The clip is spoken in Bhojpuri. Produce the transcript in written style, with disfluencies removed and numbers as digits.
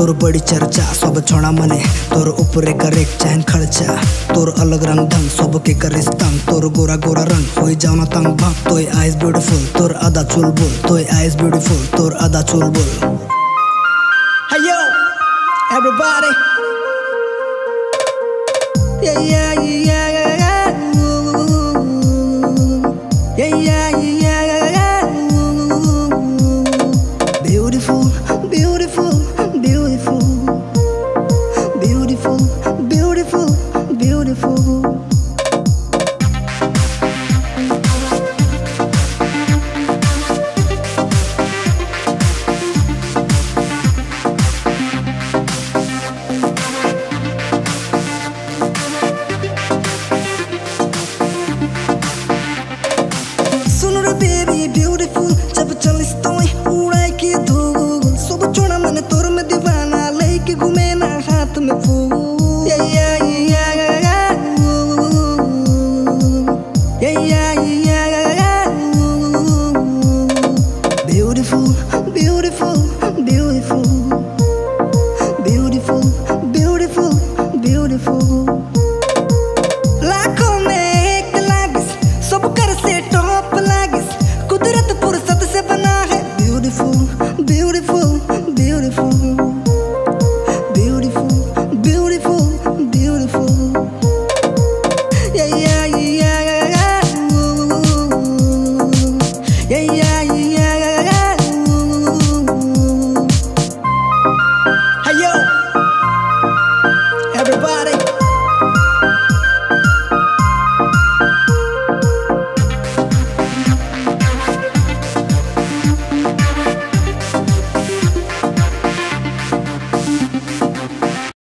तोर बड़ी चर्चा सब छोड़ा मने तोर ऊपरे करे चैन खर्चा तोर अलग रंग ढंग सब के करिस तंग तोर गोरा गोरा रंग होई जाओ ना तंग भंग तोय आइज ब्यूटीफुल तोर अदा चुलबुल तोय आइज ब्यूटीफुल तोर अदा चुलबुल। Hey yo everybody, yeah yeah yeah